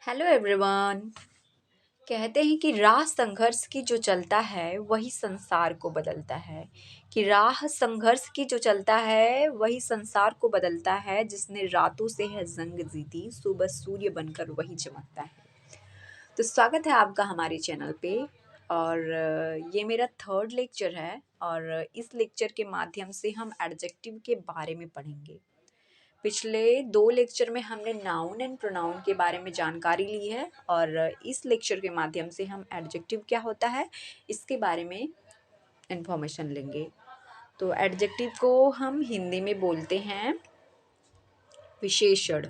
Hello everyone. कहते हैं कि राह संघर्ष की जो चलता है वही संसार को बदलता है। कि राह संघर्ष की जो चलता है वही संसार को बदलता है। जिसने रातों से है जंग जीती, सुबह सूर्य बनकर वही चमकता है। तो स्वागत है आपका हमारे चैनल पे। और ये मेरा थर्ड लेक्चर है और इस लेक्चर के माध्यम से हम एडजेक्टिव के बारे में पढ़ेंगे। पिछले 2 लेक्चर में हमने नाउन एंड प्रोनाउन के बारे में जानकारी ली है और इस लेक्चर के माध्यम से हम एडजेक्टिव क्या होता है इसके बारे में इंफॉर्मेशन लेंगे। तो एडजेक्टिव को हम हिंदी में बोलते हैं विशेषण।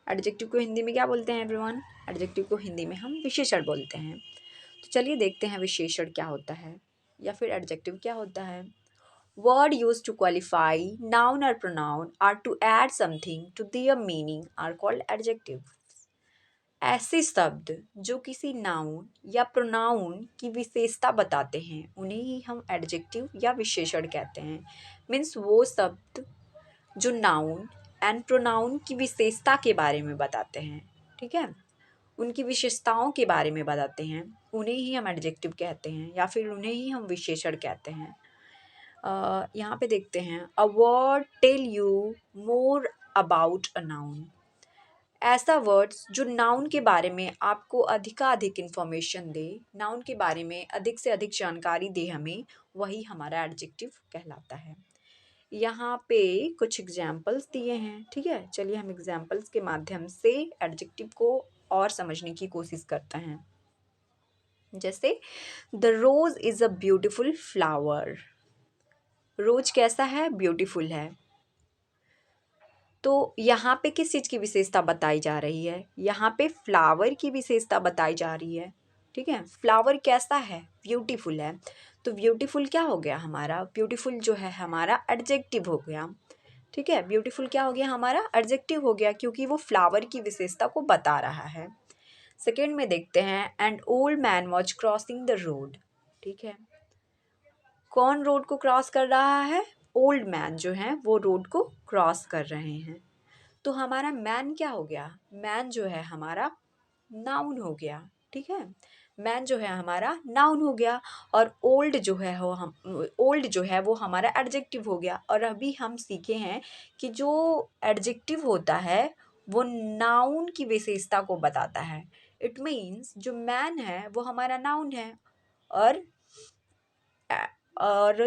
एडजेक्टिव को हिंदी में क्या बोलते हैं एवरीवन? एडजेक्टिव को हिंदी में हम विशेषण बोलते हैं। तो चलिए देखते हैं विशेषण क्या होता है या फिर एडजेक्टिव क्या होता है। Word used to qualify noun or pronoun or to add something to their meaning are called adjective. ऐसे शब्द जो किसी नाउन या प्रोनाउन की विशेषता बताते हैं उन्हें ही हम एडजेक्टिव या विशेषण कहते हैं। मीन्स वो शब्द जो नाउन एंड प्रोनाउन की विशेषता के बारे में बताते हैं, ठीक है, उनकी विशेषताओं के बारे में बताते हैं, उन्हें ही हम एडजेक्टिव कहते हैं या फिर उन्हें ही हम विशेषण कहते हैं। यहाँ पे देखते हैं a word tell you more about a noun. ऐसा वर्ड्स जो नाउन के बारे में आपको अधिकाधिक इन्फॉर्मेशन दे, नाउन के बारे में अधिक से अधिक जानकारी दे हमें, वही हमारा एडजेक्टिव कहलाता है। यहाँ पे कुछ एग्जाम्पल्स दिए हैं, ठीक है। चलिए हम एग्जाम्पल्स के माध्यम से एडजेक्टिव को और समझने की कोशिश करते हैं। जैसे the rose is a beautiful flower. Rose कैसा है? ब्यूटीफुल है। तो यहाँ पे किस चीज़ की विशेषता बताई जा रही है? यहाँ पे फ्लावर की विशेषता बताई जा रही है, ठीक है। फ्लावर कैसा है? ब्यूटीफुल है। तो ब्यूटीफुल क्या हो गया हमारा? ब्यूटीफुल जो है हमारा एडजेक्टिव हो गया, ठीक है। ब्यूटीफुल क्या हो गया हमारा? एडजेक्टिव हो गया, क्योंकि वो फ्लावर की विशेषता को बता रहा है। सेकेंड में देखते हैं and old man was crossing the road. ठीक है, कौन रोड को क्रॉस कर रहा है? ओल्ड मैन जो है वो रोड को क्रॉस कर रहे हैं। तो हमारा मैन क्या हो गया? मैन जो है हमारा नाउन हो गया, ठीक है। मैन जो है हमारा नाउन हो गया और ओल्ड जो है वो हमारा एडजेक्टिव हो गया। और अभी हम सीखे हैं कि जो एडजेक्टिव होता है वो नाउन की विशेषता को बताता है। इट मीन्स जो मैन है वो हमारा नाउन है और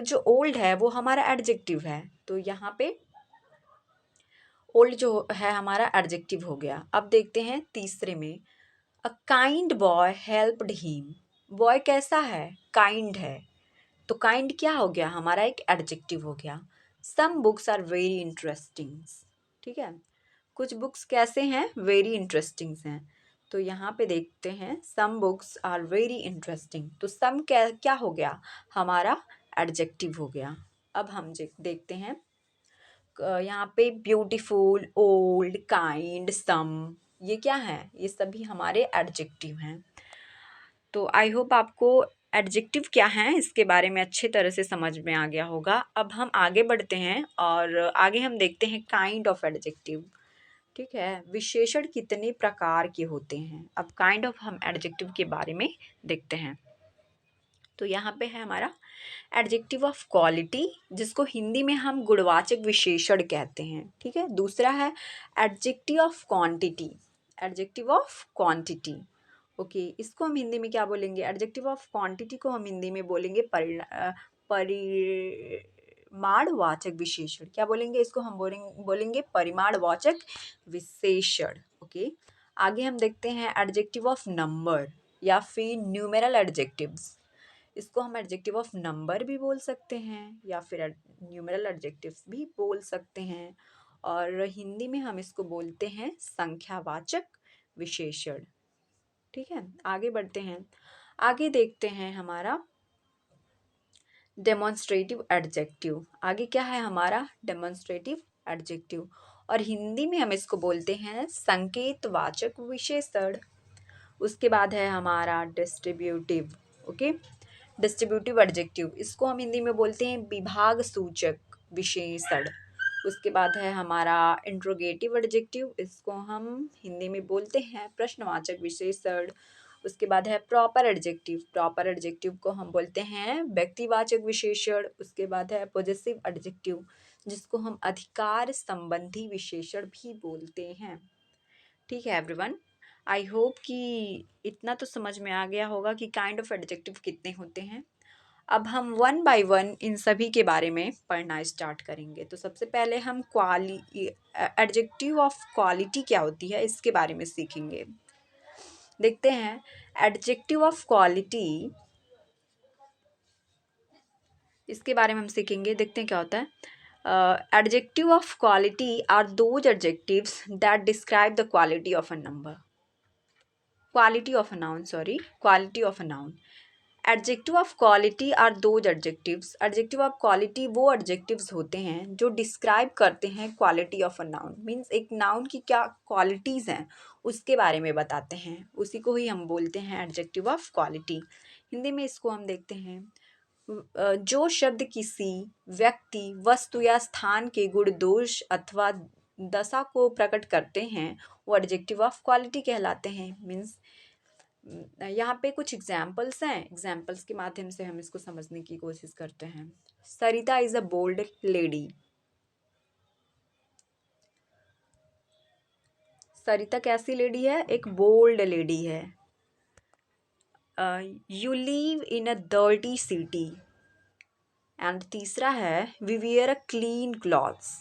जो ओल्ड है वो हमारा एडजेक्टिव है। तो यहाँ पे ओल्ड जो है हमारा एडजेक्टिव हो गया। अब देखते हैं तीसरे में a kind boy helped him. Boy कैसा है? काइंड है। तो काइंड क्या हो गया? हमारा एक एडजेक्टिव हो गया। Some books are very interesting. ठीक है, कुछ बुक्स कैसे हैं? वेरी इंटरेस्टिंग हैं। तो यहाँ पे देखते हैं some books are very interesting. तो सम क्या क्या हो गया? हमारा एडजेक्टिव हो गया। अब हम देखते हैं यहाँ पे ब्यूटीफुल, ओल्ड, काइंड, सम, ये क्या है? ये सभी हमारे एडजेक्टिव हैं। तो आई होप आपको एडजेक्टिव क्या हैं इसके बारे में अच्छे तरह से समझ में आ गया होगा। अब हम आगे बढ़ते हैं और आगे हम देखते हैं काइंड ऑफ एडजेक्टिव। ठीक है, विशेषण कितने प्रकार के होते हैं? अब काइंड ऑफ हम एडजेक्टिव के बारे में देखते हैं। तो यहाँ पे है हमारा एडजेक्टिव ऑफ क्वालिटी, जिसको हिंदी में हम गुणवाचक विशेषण कहते हैं, ठीक है। दूसरा है adjective of quantity. Adjective of quantity, okay, इसको हम हिंदी में क्या बोलेंगे? एडजेक्टिव ऑफ क्वांटिटी को हम हिंदी में बोलेंगे परिमाणवाचक विशेषण। क्या बोलेंगे इसको? हम बोलेंगे परिमाणवाचक विशेषण, ओके। आगे हम देखते हैं एडजेक्टिव ऑफ नंबर या फिर न्यूमेरल एडजेक्टिव्स। इसको हम एडजेक्टिव ऑफ नंबर भी बोल सकते हैं या फिर न्यूमेरल एडजेक्टिव्स भी बोल सकते हैं। और हिंदी में हम इसको बोलते हैं संख्यावाचक विशेषण, ठीक है। आगे बढ़ते हैं, आगे देखते हैं हमारा डेमोन्स्ट्रेटिव एडजेक्टिव। आगे क्या है हमारा? डेमोन्स्ट्रेटिव एडजेक्टिव, और हिंदी में हम इसको बोलते हैं संकेतवाचक विशेषण। उसके बाद है हमारा डिस्ट्रीब्यूटिव, ओके, डिस्ट्रीब्यूटिव एडजेक्टिव, इसको हम हिंदी में बोलते हैं विभाग सूचक विशेषण। उसके बाद है हमारा इंट्रोगेटिव एडजेक्टिव, इसको हम हिंदी में बोलते हैं प्रश्नवाचक विशेषण। उसके बाद है प्रॉपर एडजेक्टिव, प्रॉपर एडजेक्टिव को हम बोलते हैं व्यक्तिवाचक विशेषण। उसके बाद है पॉजेसिव एडजेक्टिव, जिसको हम अधिकार संबंधी विशेषण भी बोलते हैं। ठीक है एवरीवन, आई होप कि इतना तो समझ में आ गया होगा कि काइंड ऑफ एडजेक्टिव कितने होते हैं। अब हम वन बाय वन इन सभी के बारे में पढ़ना स्टार्ट करेंगे। तो सबसे पहले हम एडजेक्टिव ऑफ क्वालिटी क्या होती है इसके बारे में सीखेंगे। देखते हैं एडजेक्टिव ऑफ क्वालिटी, इसके बारे में हम सीखेंगे। देखते हैं क्या होता है। Adjective of quality are those adjectives that describe the quality of a number, quality of a noun, sorry, quality of a noun. Adjective of quality are those adjectives, adjective of quality वो adjectives होते हैं जो describe करते हैं quality of a noun, means एक noun की क्या qualities हैं उसके बारे में बताते हैं, उसी को ही हम बोलते हैं एडजेक्टिव ऑफ क्वालिटी। हिंदी में इसको हम देखते हैं जो शब्द किसी व्यक्ति, वस्तु या स्थान के गुण, दोष अथवा दशा को प्रकट करते हैं वो एडजेक्टिव ऑफ क्वालिटी कहलाते हैं। मीन्स यहाँ पे कुछ एग्जाम्पल्स हैं, एग्जाम्पल्स के माध्यम से हम इसको समझने की कोशिश करते हैं। Sarita is a bold lady, Sarita कैसी लेडी है? एक बोल्ड लेडी है। You live in a dirty city, and तीसरा है we wear a clean clothes.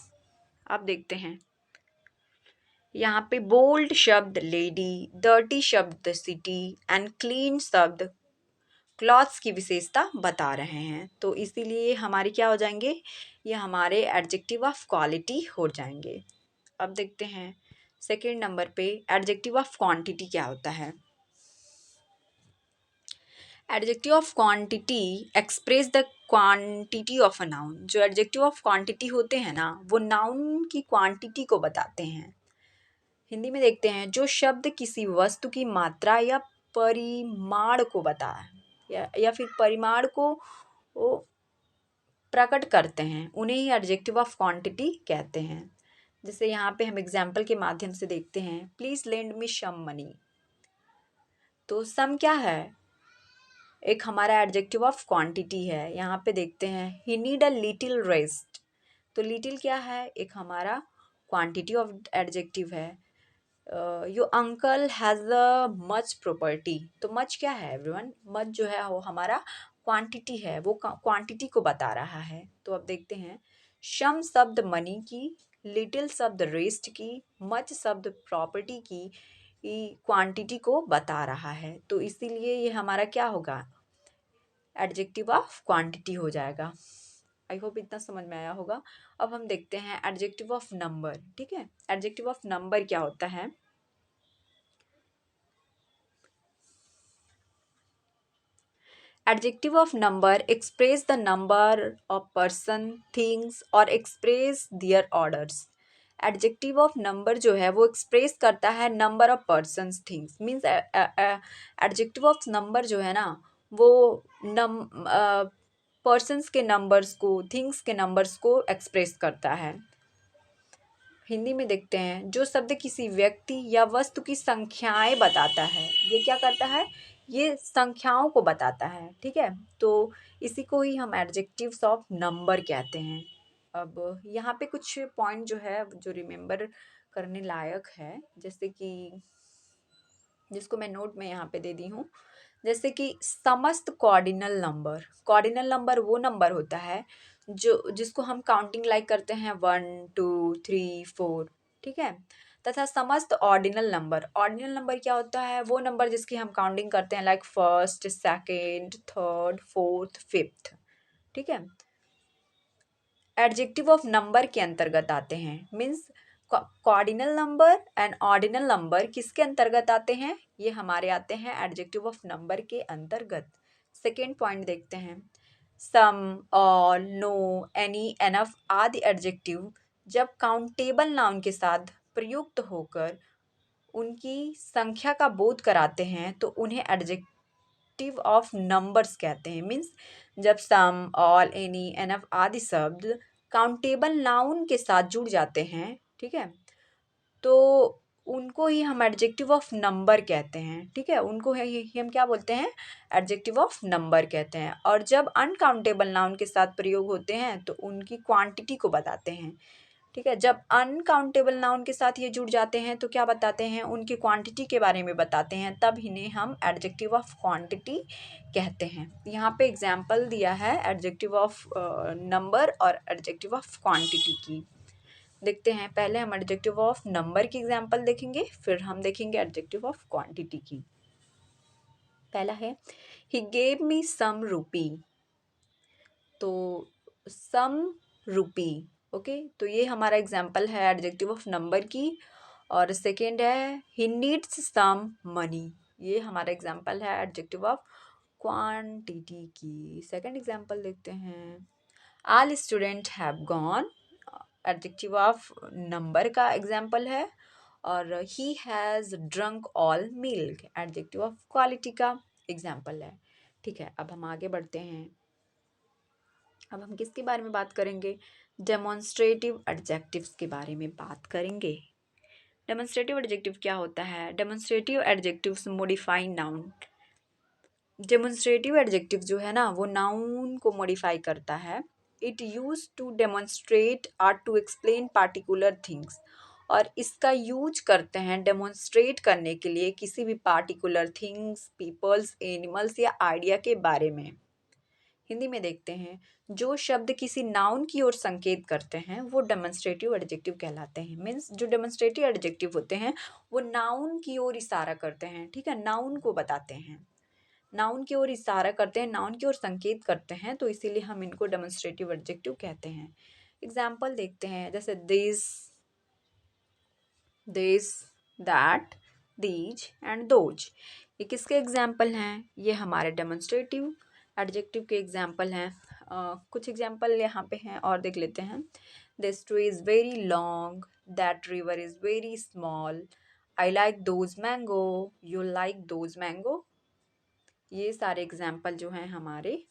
आप देखते हैं यहाँ पे बोल्ड शब्द लेडी, डर्टी शब्द सिटी एंड क्लीन शब्द क्लॉथ्स की विशेषता बता रहे हैं। तो इसीलिए हमारे क्या हो जाएंगे, ये हमारे एडजेक्टिव ऑफ क्वालिटी हो जाएंगे। अब देखते हैं सेकेंड नंबर पे एडजेक्टिव ऑफ क्वांटिटी क्या होता है। Adjective of quantity express the quantity of a noun, जो एडजेक्टिव ऑफ क्वांटिटी होते हैं ना वो नाउन की क्वांटिटी को बताते हैं। हिंदी में देखते हैं जो शब्द किसी वस्तु की मात्रा या परिमाण को या फिर परिमाण को वो प्रकट करते हैं, उन्हें ही एडजेक्टिव ऑफ क्वांटिटी कहते हैं। जैसे यहाँ पे हम एग्जाम्पल के माध्यम से देखते हैं, please lend me some money. तो सम क्या है? एक हमारा एडजेक्टिव ऑफ क्वांटिटी है। यहाँ पे देखते हैं ही नीड अ लिटिल रेस्ट, तो लिटिल क्या है? एक हमारा क्वांटिटी ऑफ एडजेक्टिव है। Your uncle has a much property, तो मच क्या है एवरीवन? मच जो है वो हमारा क्वांटिटी है, वो क्वांटिटी को बता रहा है। तो अब देखते हैं सम शब्द मनी की, लिटिल शब्द रेस्ट की, मच शब्द प्रॉपर्टी की क्वांटिटी को बता रहा है। तो इसीलिए ये हमारा क्या होगा, एडजेक्टिव ऑफ क्वांटिटी हो जाएगा। आई होप इतना समझ में आया होगा। अब हम देखते हैं एडजेक्टिव ऑफ नंबर। ठीक है, एडजेक्टिव ऑफ नंबर क्या होता है? Adjective of number express the number of person, things और express their orders. Adjective of number जो है वो express करता है number of persons, things. Means adjective of number जो है ना वो persons के numbers को, things के numbers को express करता है। हिंदी में देखते हैं जो शब्द किसी व्यक्ति या वस्तु की संख्याएं बताता है, ये क्या करता है? ये संख्याओं को बताता है। ठीक है, तो इसी को ही हम एडजेक्टिव्स ऑफ नंबर कहते हैं। अब यहाँ पे कुछ पॉइंट जो है जो रिमेम्बर करने लायक है, जैसे कि जिसको मैं नोट में यहाँ पे दे दी हूँ। जैसे कि समस्त कॉर्डिनल नंबर, कॉर्डिनल नंबर वो नंबर होता है जो जिसको हम काउंटिंग लाइक करते हैं 1 2 3 4। ठीक है, तथा समस्त ऑर्डिनल नंबर, ऑर्डिनल नंबर क्या होता है? वो नंबर जिसकी हम काउंटिंग करते हैं like first, second, third, fourth, fifth. ठीक है, एडजेक्टिव ऑफ नंबर के अंतर्गत आते हैं। Means cardinal number and ordinal number किसके अंतर्गत आते हैं? ये हमारे आते हैं एडजेक्टिव ऑफ नंबर के अंतर्गत। सेकेंड पॉइंट देखते हैं, सम, ऑल, नो, एनी, एनफ आदि एडजेक्टिव जब काउंटेबल नाउन के साथ प्रयुक्त होकर उनकी संख्या का बोध कराते हैं तो उन्हें एडजेक्टिव ऑफ नंबर्स कहते हैं। मीन्स जब सम, ऑल, एनी, एनफ आदि शब्द काउंटेबल नाउन के साथ जुड़ जाते हैं, ठीक है, तो उनको ही हम एडजेक्टिव ऑफ नंबर कहते हैं, ठीक है, उनको ही हम क्या बोलते हैं, एडजेक्टिव ऑफ नंबर कहते हैं। और जब अनकाउंटेबल नाउन के साथ प्रयोग होते हैं तो उनकी क्वांटिटी को बताते हैं, ठीक है। जब अनकाउंटेबल नाउन के साथ ये जुड़ जाते हैं तो क्या बताते हैं, उनकी क्वांटिटी के बारे में बताते हैं, तब इन्हें हम एडजेक्टिव ऑफ क्वांटिटी कहते हैं। यहाँ पे एग्जाम्पल दिया है एडजेक्टिव ऑफ नंबर और एडजेक्टिव ऑफ क्वांटिटी की। देखते हैं, पहले हम एडजेक्टिव ऑफ नंबर की एग्जाम्पल देखेंगे, फिर हम देखेंगे एडजेक्टिव ऑफ क्वांटिटी की। पहला है ही गेव मी सम रूपी, तो सम रूपी, ओके, तो ये हमारा एग्जाम्पल है एडजेक्टिव ऑफ नंबर की। और सेकेंड है ही नीड्स सम मनी, ये हमारा एग्जाम्पल है एडजेक्टिव ऑफ क्वांटिटी की। सेकेंड एग्जाम्पल देखते हैं, all student have gone, adjective of number का एग्जाम्पल है। और he has drunk all milk, adjective of quality का एग्जाम्पल है, ठीक है। अब हम आगे बढ़ते हैं, अब हम किसके बारे में बात करेंगे, डेमोन्स्ट्रेटिव एडजेक्टिव्स के बारे में बात करेंगे। डेमोन्स्ट्रेटिव एडजेक्टिव क्या होता है, demonstrative adjectives modify noun. Demonstrative adjective जो है ना वो नाउन को मॉडिफाई करता है। It use to demonstrate or to explain particular things, और इसका यूज करते हैं डेमोन्स्ट्रेट करने के लिए किसी भी पार्टिकुलर थिंग्स, पीपल्स, एनिमल्स या आइडिया के बारे में। हिंदी में देखते हैं, जो शब्द किसी नाउन की ओर संकेत करते हैं वो डेमोन्स्ट्रेटिव एडजेक्टिव कहलाते हैं। मीन्स जो डेमोन्स्ट्रेटिव एडजेक्टिव होते हैं वो नाउन की ओर इशारा करते हैं, ठीक है, नाउन को बताते हैं, नाउन की ओर इशारा करते हैं, नाउन की ओर संकेत करते हैं, तो इसीलिए हम इनको डेमोन्स्ट्रेटिव एडजेक्टिव कहते हैं। एग्जाम्पल देखते हैं, जैसे this, this, that, these and those, ये किसके एग्जाम्पल हैं, ये हमारे डेमोन्स्ट्रेटिव एडजेक्टिव के एग्जाम्पल हैं। कुछ एग्जाम्पल यहाँ पे हैं और देख लेते हैं। This tree is very long, that river is very small, I like those mango, you like those mango. ये सारे एग्जाम्पल जो हैं हमारे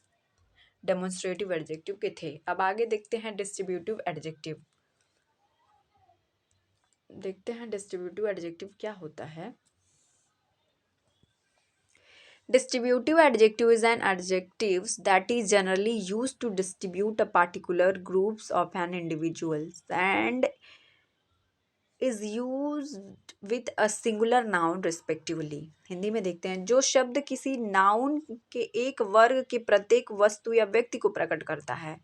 डेमोन्स्ट्रेटिव एडजेक्टिव के थे। अब आगे देखते हैं डिस्ट्रीब्यूटिव एडजेक्टिव। देखते हैं डिस्ट्रीब्यूटिव एडजेक्टिव क्या होता है। Distributive adjective is an adjective that is generally used to distribute a particular groups of an individuals and is used with a singular noun respectively। Hindi में देखते हैं, जो शब्द किसी नाउन के एक वर्ग के प्रत्येक वस्तु या व्यक्ति को प्रकट करता है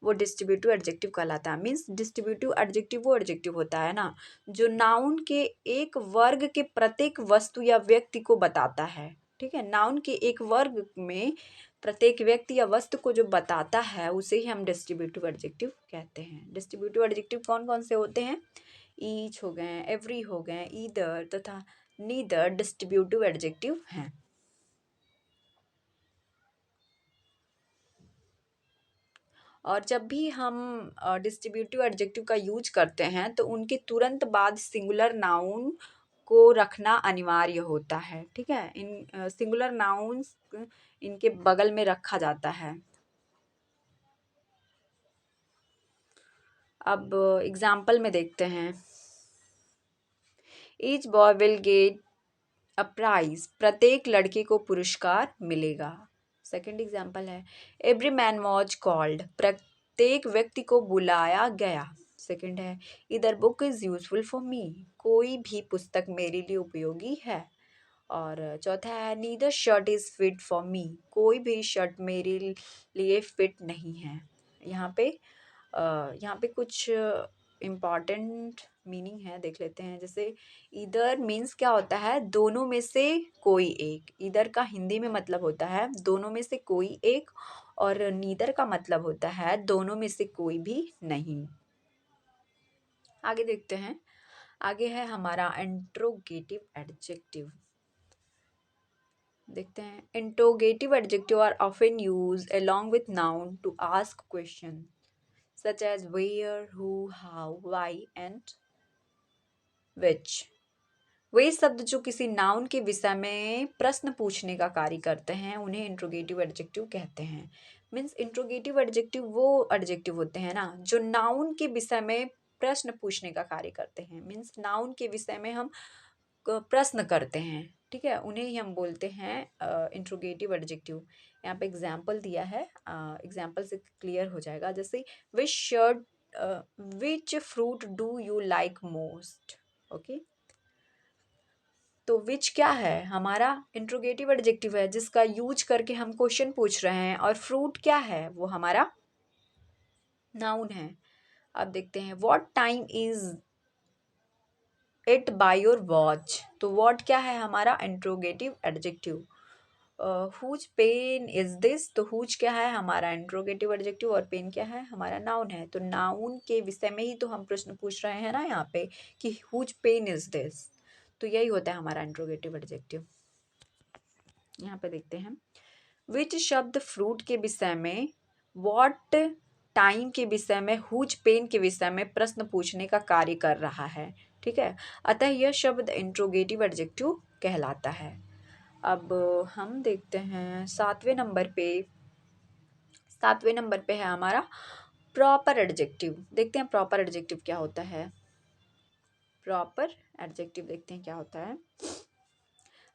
वो डिस्ट्रीब्यूटिव एडजेक्टिव कहलाता है। मीन्स डिस्ट्रीब्यूटिव एडजेक्टिव वो एडजेक्टिव होता है ना जो नाउन के एक वर्ग के प्रत्येक वस्तु या व्यक्ति को बताता है, ठीक है, नाउन के एक वर्ग में प्रत्येक व्यक्ति या वस्तु को जो बताता है उसे ही हम डिस्ट्रीब्यूटिव एडजेक्टिव कहते हैं। डिस्ट्रीब्यूटिव एडजेक्टिव कौन कौन से होते हैं, ईच हो गए, एवरी हो गए, ईदर तथा नीदर डिस्ट्रीब्यूटिव एडजेक्टिव हैं। और जब भी हम डिस्ट्रीब्यूटिव एडजेक्टिव का यूज करते हैं तो उनके तुरंत बाद सिंगुलर नाउन को रखना अनिवार्य होता है, ठीक है, इन सिंगुलर नाउन्स इनके बगल में रखा जाता है। अब एग्जाम्पल में देखते हैं, each boy will get a prize, प्रत्येक लड़के को पुरस्कार मिलेगा। सेकंड एग्जाम्पल है, एवरी मैन वॉज कॉल्ड, प्रत्येक व्यक्ति को बुलाया गया। सेकंड है, either book is useful for me, कोई भी पुस्तक मेरे लिए उपयोगी है। और चौथा है, neither shirt is fit for me, कोई भी शर्ट मेरे लिए फिट नहीं है। यहाँ पे कुछ इम्पॉर्टेंट मीनिंग है, देख लेते हैं। जैसे इधर मीन्स क्या होता है, दोनों में से कोई एक। इधर का हिंदी में मतलब होता है दोनों में से कोई एक, और नीदर का मतलब होता है दोनों में से कोई भी नहीं। आगे देखते हैं, आगे है हमारा इंट्रोगेटिव एडजेक्टिव। देखते हैं, interrogative adjective are often use along with noun to ask question such as where, who, how, why and which। वे शब्द जो किसी नाउन के विषय में प्रश्न पूछने का कार्य करते हैं उन्हें इंट्रोगेटिव एडजेक्टिव कहते हैं। मीन्स इंट्रोगेटिव एडजेक्टिव वो एडजेक्टिव होते हैं ना जो नाउन के विषय में प्रश्न पूछने का कार्य करते हैं। मीन्स नाउन के विषय में हम प्रश्न करते हैं, ठीक है, उन्हें ही हम बोलते हैं इंट्रोगेटिव एडजेक्टिव। यहाँ पे एग्जाम्पल दिया है, एग्जाम्पल से क्लियर हो जाएगा। जैसे which fruit do you like most. Okay, तो विच क्या है, हमारा इंट्रोगेटिव एडजेक्टिव है जिसका यूज करके हम क्वेश्चन पूछ रहे हैं, और फ्रूट क्या है, वो हमारा नाउन है। अब देखते हैं what time is it by your watch. तो व्हाट क्या है, हमारा interrogative adjective. Whose pen is this. तो हुज क्या है, हमारा इंट्रोगेटिव एडजेक्टिव, और पेन क्या है, हमारा नाउन है। तो नाउन के विषय में ही तो हम प्रश्न पूछ रहे हैं ना यहाँ पे कि हुज पेन इज दिस। तो यही होता है हमारा इंट्रोगेटिव एडजेक्टिव। यहाँ पे देखते हैं विच शब्द फ्रूट के विषय में, वॉट टाइम के विषय में, हुज पेन के विषय में प्रश्न पूछने का कार्य कर रहा है। ठीक है, अतः यह शब्द इंट्रोगेटिव एडजेक्टिव कहलाता है। अब हम देखते हैं सातवें नंबर पे है हमारा प्रॉपर एडजेक्टिव। देखते हैं प्रॉपर एडजेक्टिव क्या होता है। प्रॉपर एडजेक्टिव देखते हैं क्या होता है।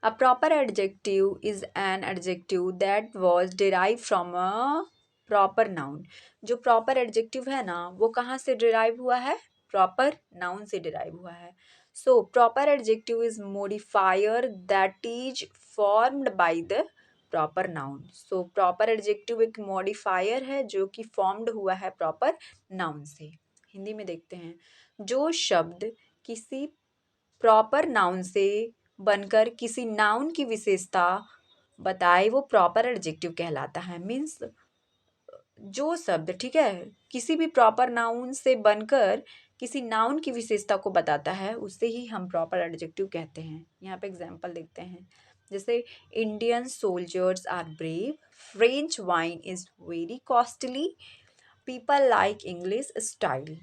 A proper adjective is an adjective that was derived from a proper noun। जो proper adjective है ना वो कहाँ से derive हुआ है, proper noun से derive हुआ है। So proper adjective is modifier that is formed by the proper noun। So proper adjective एक modifier है जो कि formed हुआ है proper noun से। हिंदी में देखते हैं जो शब्द किसी प्रॉपर नाउन से बनकर किसी नाउन की विशेषता बताए वो प्रॉपर एडजेक्टिव कहलाता है। मीन्स जो शब्द, ठीक है, किसी भी प्रॉपर नाउन से बनकर किसी नाउन की विशेषता को बताता है उससे ही हम प्रॉपर एडजेक्टिव कहते हैं। यहाँ पे एग्जांपल देखते हैं। जैसे Indian soldiers are brave, French wine is very costly, people like English style.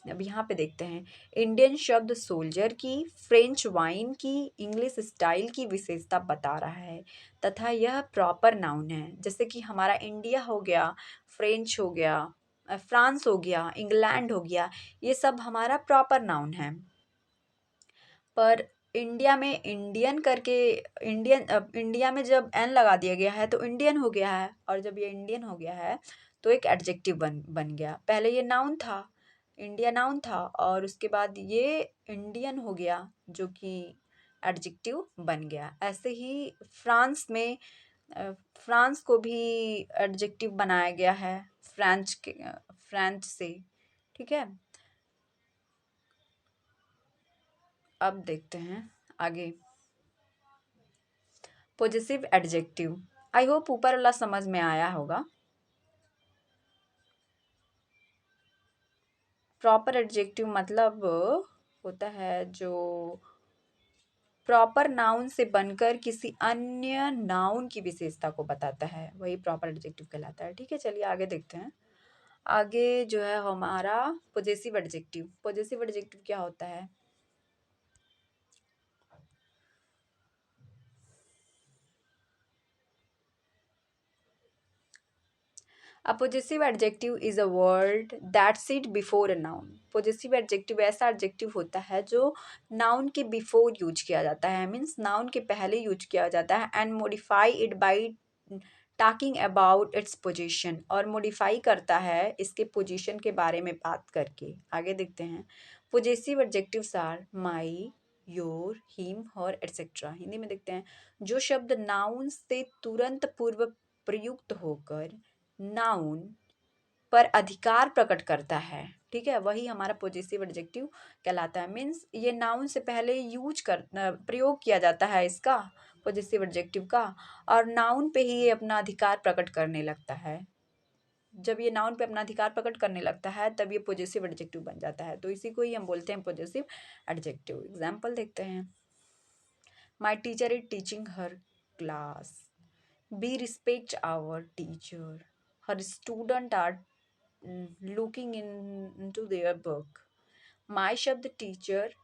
अब यहाँ पे देखते हैं इंडियन शब्द सोल्जर की, फ्रेंच वाइन की, इंग्लिश स्टाइल की विशेषता बता रहा है तथा यह प्रॉपर नाउन है। जैसे कि हमारा इंडिया हो गया, फ्रेंच हो गया, फ्रांस हो गया, इंग्लैंड हो गया, ये सब हमारा प्रॉपर नाउन है। पर इंडिया में इंडियन करके इंडिया में जब एन लगा दिया गया है तो इंडियन हो गया है, और जब ये इंडियन हो गया है तो एक एडजेक्टिव बन गया। पहले ये नाउन था, इंडिया नाउन था, और उसके बाद ये इंडियन हो गया जो कि एडजेक्टिव बन गया। ऐसे ही फ्रांस को भी एडजेक्टिव बनाया गया है फ्रेंच से। ठीक है, अब देखते हैं आगे पॉजिटिव एडजेक्टिव। आई होप ऊपर वाला समझ में आया होगा। प्रॉपर एडजेक्टिव मतलब होता है जो प्रॉपर नाउन से बनकर किसी अन्य नाउन की विशेषता को बताता है, वही प्रॉपर एडजेक्टिव कहलाता है। ठीक है, चलिए आगे देखते हैं। आगे जो है हमारा पॉजेसिव एडजेक्टिव। पॉजेसिव एडजेक्टिव क्या होता है। A possessive adjective is a word that sit before a noun। possessive adjective ऐसा adjective होता है जो noun के before यूज किया जाता है, मीन्स noun के पहले यूज किया जाता है, and modify it by talking about its position, और modify करता है इसके position के बारे में बात करके। आगे देखते हैं possessive adjectives are my, your, him, her, etc। Hindi में देखते हैं जो शब्द noun से तुरंत पूर्व प्रयुक्त होकर नाउन पर अधिकार प्रकट करता है, ठीक है, वही हमारा पॉजिटिव एडजेक्टिव कहलाता है। मीन्स ये नाउन से पहले प्रयोग किया जाता है इसका पॉजिटिव एडजेक्टिव का, और नाउन पे ही ये अपना अधिकार प्रकट करने लगता है। जब ये नाउन पे अपना अधिकार प्रकट करने लगता है तब ये पॉजिटिव एडजेक्टिव बन जाता है, तो इसी को ही हम बोलते हैं पॉजिटिव एडजेक्टिव। एग्जाम्पल देखते हैं। My teacher is teaching her class, be respect our teacher, her student are looking into their book। My शब्द टीचर,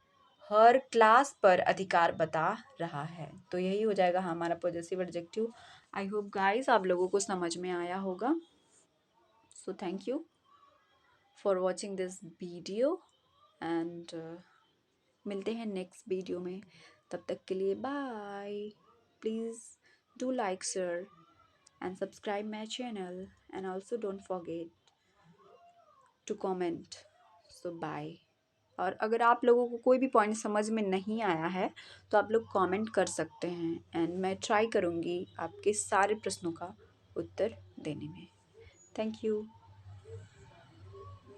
हर क्लास पर अधिकार बता रहा है। तो यही हो जाएगा हमारा possessive adjective. I hope guys आप लोगों को समझ में आया होगा। So thank you for watching this video and मिलते हैं नेक्स्ट वीडियो में। तब तक के लिए bye. Please do like share and subscribe my channel, and also don't forget to comment. So bye. और अगर आप लोगों को कोई भी पॉइंट समझ में नहीं आया है तो आप लोग कमेंट कर सकते हैं एंड मैं ट्राई करूँगी आपके सारे प्रश्नों का उत्तर देने में। Thank you.